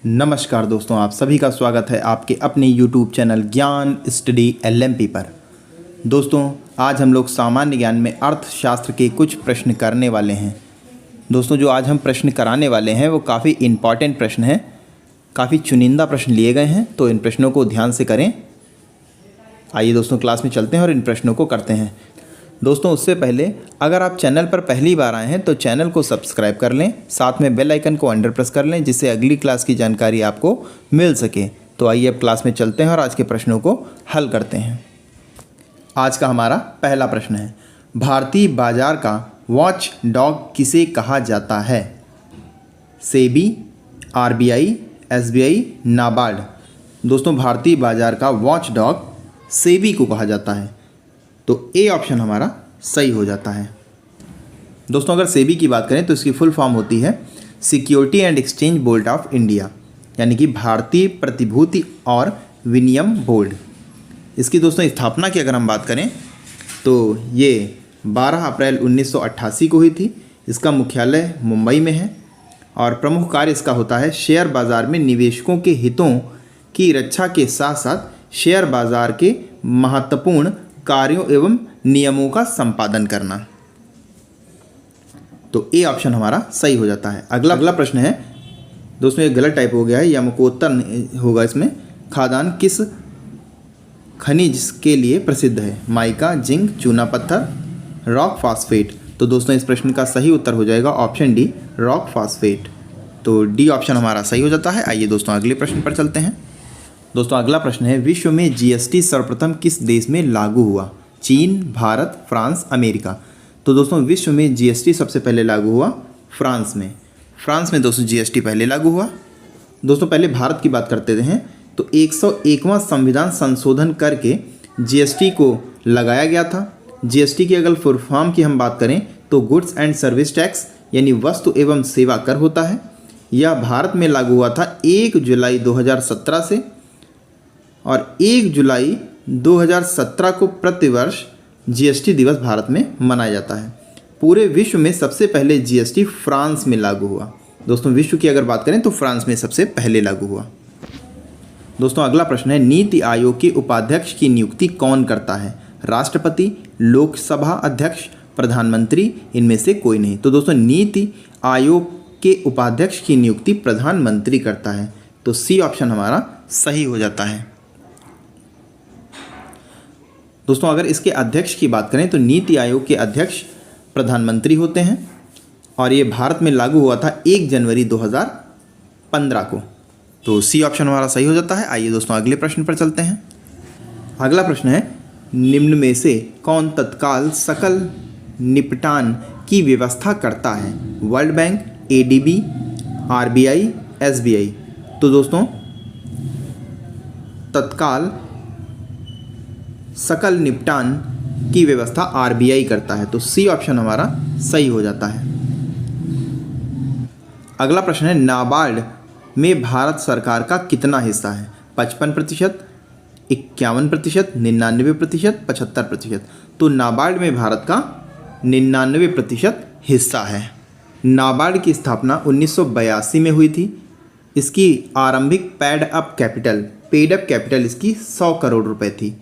नमस्कार दोस्तों, आप सभी का स्वागत है आपके अपने YouTube चैनल ज्ञान स्टडी LMP पर। दोस्तों, आज हम लोग सामान्य ज्ञान में अर्थशास्त्र के कुछ प्रश्न करने वाले हैं। दोस्तों, जो आज हम प्रश्न कराने वाले हैं वो काफ़ी इम्पॉर्टेंट प्रश्न हैं, काफ़ी चुनिंदा प्रश्न लिए गए हैं, तो इन प्रश्नों को ध्यान से करें। आइए दोस्तों, क्लास में चलते हैं और इन प्रश्नों को करते हैं। दोस्तों, उससे पहले अगर आप चैनल पर पहली बार आए हैं तो चैनल को सब्सक्राइब कर लें, साथ में बेल आइकन को अंडर प्रेस कर लें जिससे अगली क्लास की जानकारी आपको मिल सके। तो आइए अब क्लास में चलते हैं और आज के प्रश्नों को हल करते हैं। आज का हमारा पहला प्रश्न है, भारतीय बाजार का वॉच डॉग किसे कहा जाता है? SEBI, RBI, SBI, NABARD. दोस्तों, भारतीय बाजार का वॉच डॉग सेबी को कहा जाता है, तो ए ऑप्शन हमारा सही हो जाता है। दोस्तों, अगर सेबी की बात करें तो इसकी फुल फॉर्म होती है security and exchange board of India, यानी कि भारतीय प्रतिभूति और विनिमय बोर्ड। इसकी दोस्तों स्थापना की अगर हम बात करें तो ये 12 अप्रैल 1988 को हुई थी। इसका मुख्यालय मुंबई में है और प्रमुख कार्य इसका होता है शेयर बाज़ार में निवेशकों के हितों की रक्षा के साथ साथ शेयर बाज़ार के महत्वपूर्ण कार्यों एवं नियमों का संपादन करना। तो ए ऑप्शन हमारा सही हो जाता है। अगला प्रश्न है दोस्तों, ये गलत टाइप हो गया है, यमकोत्तर होगा इसमें। खादान किस खनिज के लिए प्रसिद्ध है? माइका, जिंक, चूना पत्थर, रॉक फास्फेट। तो दोस्तों, इस प्रश्न का सही उत्तर हो जाएगा ऑप्शन डी, रॉक फास्फेट। तो डी ऑप्शन हमारा सही हो जाता है। आइए दोस्तों, अगले प्रश्न पर चलते हैं। दोस्तों, अगला प्रश्न है, विश्व में GST सर्वप्रथम किस देश में लागू हुआ? चीन, भारत, फ्रांस, अमेरिका। तो दोस्तों, विश्व में GST सबसे पहले लागू हुआ फ्रांस में। फ्रांस में दोस्तों GST पहले लागू हुआ। दोस्तों, पहले भारत की बात करते हैं तो 101वां संविधान संशोधन करके GST को लगाया गया था। GST की अगर फुल फॉर्म की हम बात करें तो गुड्स एंड सर्विस टैक्स, यानी वस्तु एवं सेवा कर होता है। यह भारत में लागू हुआ था 1 जुलाई 2017 से और 1 जुलाई 2017 को प्रतिवर्ष GST दिवस भारत में मनाया जाता है। पूरे विश्व में सबसे पहले GST फ्रांस में लागू हुआ। दोस्तों, विश्व की अगर बात करें तो फ्रांस में सबसे पहले लागू हुआ। दोस्तों, अगला प्रश्न है, नीति आयोग के उपाध्यक्ष की नियुक्ति कौन करता है? राष्ट्रपति, लोकसभा अध्यक्ष, प्रधानमंत्री, इनमें से कोई नहीं। तो दोस्तों, नीति आयोग के उपाध्यक्ष की नियुक्ति प्रधानमंत्री करता है, तो सी ऑप्शन हमारा सही हो जाता है। दोस्तों, अगर इसके अध्यक्ष की बात करें तो नीति आयोग के अध्यक्ष प्रधानमंत्री होते हैं और ये भारत में लागू हुआ था 1 जनवरी 2015 को, तो सी ऑप्शन हमारा सही हो जाता है। आइए दोस्तों, अगले प्रश्न पर चलते हैं। अगला प्रश्न है, निम्न में से कौन तत्काल सकल निपटान की व्यवस्था करता है? World bank, ADB, RBI, SBI। तो दोस्तों, तत्काल सकल निपटान की व्यवस्था RBI करता है, तो सी ऑप्शन हमारा सही हो जाता है। अगला प्रश्न है, नाबार्ड में भारत सरकार का कितना हिस्सा है? 55%, 51%, 99%, 75%। तो नाबार्ड में भारत का 99% हिस्सा है। नाबार्ड की स्थापना 1982 में हुई थी। इसकी आरंभिक पेड अप कैपिटल इसकी 100 करोड़ रुपए थी,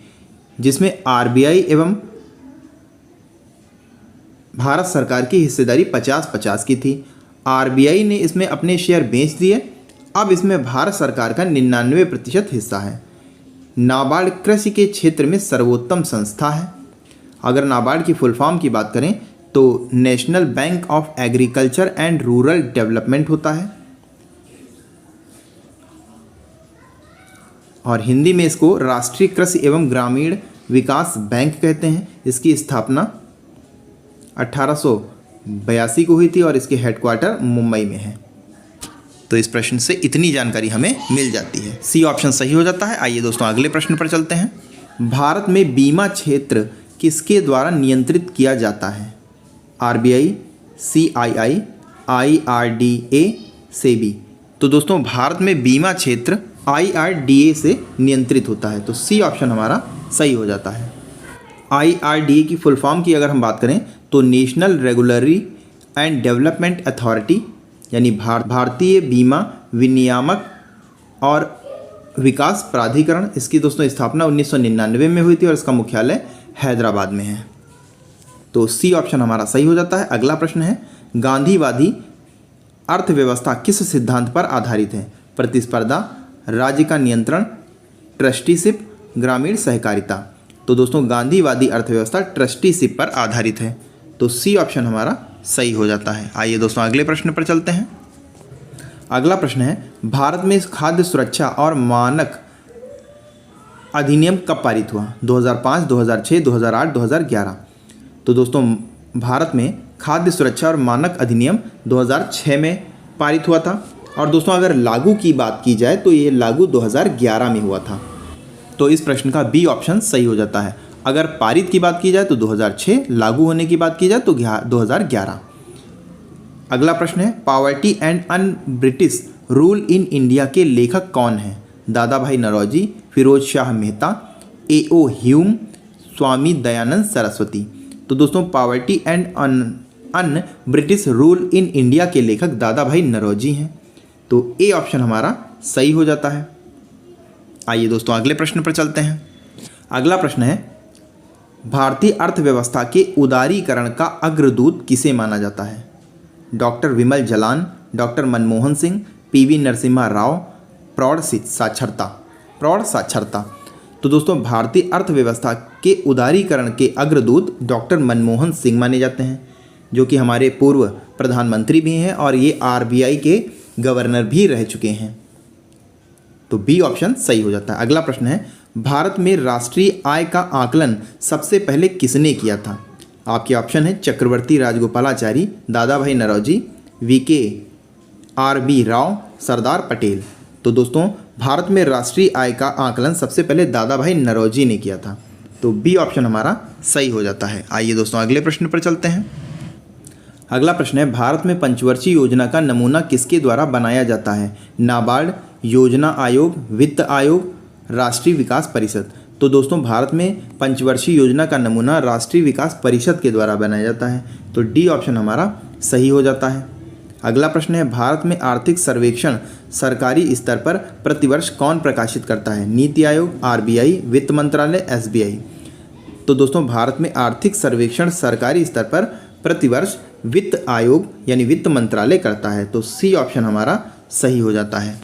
जिसमें RBI एवं भारत सरकार की हिस्सेदारी 50-50 की थी। RBI ने इसमें अपने शेयर बेच दिए। अब इसमें भारत सरकार का 99% हिस्सा है। नाबार्ड कृषि के क्षेत्र में सर्वोत्तम संस्था है। अगर नाबार्ड की फुल फॉर्म की बात करें तो national bank of agriculture and rural development होता है और हिंदी में इसको राष्ट्रीय कृषि एवं ग्रामीण विकास बैंक कहते हैं। इसकी स्थापना 1882 को हुई थी और इसके हेडक्वार्टर मुंबई में है। तो इस प्रश्न से इतनी जानकारी हमें मिल जाती है, सी ऑप्शन सही हो जाता है। आइए दोस्तों, अगले प्रश्न पर चलते हैं। भारत में बीमा क्षेत्र किसके द्वारा नियंत्रित किया जाता है? RBI, CII, IRDA, SEBI. तो दोस्तों, भारत में बीमा क्षेत्र IRDA से नियंत्रित होता है, तो सी ऑप्शन हमारा सही हो जाता है। IRDA की फुल फॉर्म की अगर हम बात करें तो national regulatory and development authority, यानी भारतीय बीमा विनियामक और विकास प्राधिकरण, इसकी दोस्तों स्थापना 1999 में हुई थी और इसका मुख्यालय हैदराबाद में है। तो सी ऑप्शन हमारा सही हो जाता है। अगला प्रश्न है, गांधीवादी अर्थव्यवस्था किस सिद्धांत पर आधारित है? प्रतिस्पर्धा, राज्य का नियंत्रण, ट्रस्टीशिप, ग्रामीण सहकारिता। तो दोस्तों गांधीवादी अर्थव्यवस्था ट्रस्टीशिप पर आधारित है। तो सी ऑप्शन हमारा सही हो जाता है। आइए दोस्तों अगले प्रश्न पर चलते हैं। अगला प्रश्न है, भारत में खाद्य सुरक्षा और मानक अधिनियम कब पारित हुआ? 2005, 2006, 2008, 2011। तो दोस्तों भारत में खाद्य सुरक्षा और मानक अधिनियम 2006 में पारित हुआ था और दोस्तों अगर लागू की बात की जाए तो ये लागू 2011 में हुआ था। तो इस प्रश्न का बी ऑप्शन सही हो जाता है। अगर पारित की बात की जाए तो 2006, लागू होने की बात की जाए तो 2011। अगला प्रश्न है, poverty and un British rule in India के लेखक कौन हैं? दादा भाई नौरोजी, फिरोज शाह मेहता, A.O. ह्यूम, स्वामी दयानंद सरस्वती। तो दोस्तों poverty and un British rule in India के लेखक दादा भाई नौरोजी हैं। तो ए ऑप्शन हमारा सही हो जाता है। आइए दोस्तों अगले प्रश्न पर चलते हैं। अगला प्रश्न है, भारतीय अर्थव्यवस्था के उदारीकरण का अग्रदूत किसे माना जाता है? डॉक्टर विमल जलान, डॉक्टर मनमोहन सिंह, PV नरसिम्हा राव, प्रौढ़ साक्षरता। तो दोस्तों भारतीय अर्थव्यवस्था के उदारीकरण के अग्रदूत डॉक्टर मनमोहन सिंह माने जाते हैं, जो कि हमारे पूर्व प्रधानमंत्री भी हैं और ये RBI के गवर्नर भी रह चुके हैं। तो बी ऑप्शन सही हो जाता है। अगला प्रश्न है, भारत में राष्ट्रीय आय का आकलन सबसे पहले किसने किया था? आपके ऑप्शन है चक्रवर्ती राजगोपालाचारी, दादा भाई नौरोजी, VK RB राव, सरदार पटेल। तो दोस्तों भारत में राष्ट्रीय आय का आकलन सबसे पहले दादा भाई नौरोजी ने किया था। तो बी ऑप्शन हमारा सही हो जाता है। आइए दोस्तों अगले प्रश्न पर चलते हैं। अगला प्रश्न है, भारत में पंचवर्षीय योजना का नमूना किसके द्वारा बनाया जाता है? नाबार्ड, योजना आयोग, वित्त आयोग, राष्ट्रीय विकास परिषद। तो दोस्तों भारत में पंचवर्षीय योजना का नमूना राष्ट्रीय विकास परिषद के द्वारा बनाया जाता है। तो डी ऑप्शन हमारा सही हो जाता है। अगला प्रश्न है, भारत में आर्थिक सर्वेक्षण सरकारी स्तर पर प्रतिवर्ष कौन प्रकाशित करता है? नीति आयोग, RBI, वित्त मंत्रालय, SBI। तो दोस्तों भारत में आर्थिक सर्वेक्षण सरकारी स्तर पर प्रतिवर्ष वित्त आयोग यानी वित्त मंत्रालय करता है। तो सी ऑप्शन हमारा सही हो जाता है।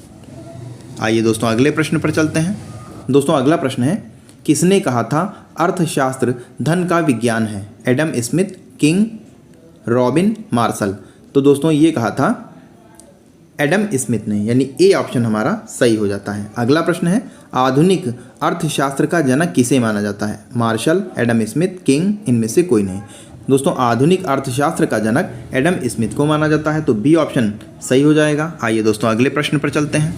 आइए दोस्तों अगले प्रश्न पर चलते हैं। दोस्तों अगला प्रश्न है, किसने कहा था अर्थशास्त्र धन का विज्ञान है? Adam Smith, King, Robin, Marshall. तो दोस्तों ये कहा था एडम स्मिथ ने, यानी ए ऑप्शन हमारा सही हो जाता है। अगला प्रश्न है, आधुनिक अर्थशास्त्र का जनक किसे माना जाता है? मार्शल, एडम स्मिथ, किंग, इनमें से कोई नहीं। दोस्तों आधुनिक अर्थशास्त्र का जनक एडम स्मिथ को माना जाता है। तो बी ऑप्शन सही हो जाएगा। आइए दोस्तों अगले प्रश्न पर चलते हैं।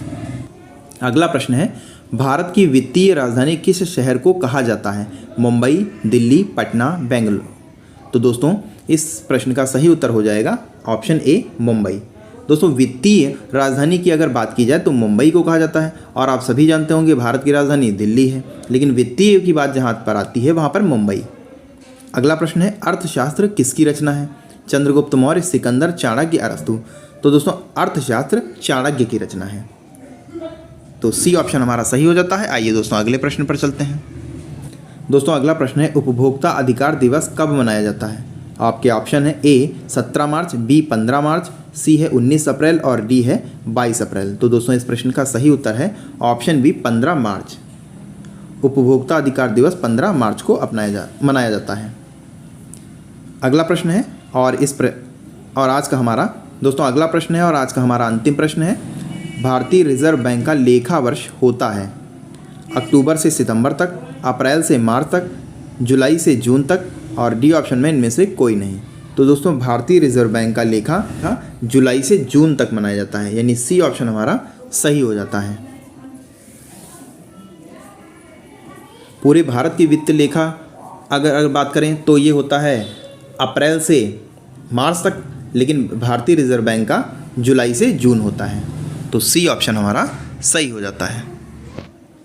अगला प्रश्न है, भारत की वित्तीय राजधानी किस शहर को कहा जाता है? मुंबई, दिल्ली, पटना, बेंगलुरु। तो दोस्तों इस प्रश्न का सही उत्तर हो जाएगा ऑप्शन ए, मुंबई। दोस्तों वित्तीय राजधानी की अगर बात की जाए तो मुंबई को कहा जाता है और आप सभी जानते होंगे भारत की राजधानी दिल्ली है, लेकिन वित्तीय की बात जहाँ पर आती है वहाँ पर मुंबई। अगला प्रश्न है, अर्थशास्त्र किसकी रचना है? चंद्रगुप्त मौर्य, सिकंदर, चाणक्य, अरस्तु। तो दोस्तों अर्थशास्त्र चाणक्य की रचना है। तो सी ऑप्शन हमारा सही हो जाता है। आइए दोस्तों अगले प्रश्न पर चलते हैं। दोस्तों अगला प्रश्न है, उपभोक्ता अधिकार दिवस कब मनाया जाता है? आपके ऑप्शन है ए 17 मार्च, बी 15 मार्च, सी है 19 अप्रैल और डी है 22 अप्रैल। तो दोस्तों इस प्रश्न का सही उत्तर है ऑप्शन बी 15 मार्च। उपभोक्ता अधिकार दिवस 15 मार्च को मनाया जाता है। अगला प्रश्न है और आज का हमारा अंतिम प्रश्न है, भारतीय रिजर्व बैंक का लेखा वर्ष होता है अक्टूबर से सितंबर तक, अप्रैल से मार्च तक, जुलाई से जून तक और डी ऑप्शन में इनमें से कोई नहीं। तो दोस्तों भारतीय रिजर्व बैंक का लेखा जुलाई से जून तक मनाया जाता है, यानी सी ऑप्शन हमारा सही हो जाता है। पूरे भारत की वित्त लेखा अगर बात करें तो ये होता है अप्रैल से मार्च तक, लेकिन भारतीय रिजर्व बैंक का जुलाई से जून होता है। तो सी ऑप्शन हमारा सही हो जाता है।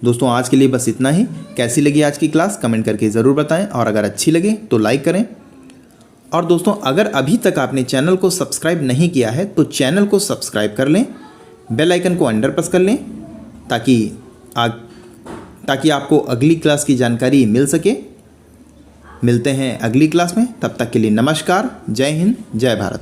दोस्तों आज के लिए बस इतना ही। कैसी लगी आज की क्लास कमेंट करके ज़रूर बताएं और अगर अच्छी लगे तो लाइक करें। और दोस्तों अगर अभी तक आपने चैनल को सब्सक्राइब नहीं किया है तो चैनल को सब्सक्राइब कर लें, बेल आइकन को अंडर प्रेस कर लें ताकि आपको अगली क्लास की जानकारी मिल सके। मिलते हैं अगली क्लास में, तब तक के लिए नमस्कार। जय हिंद, जय भारत।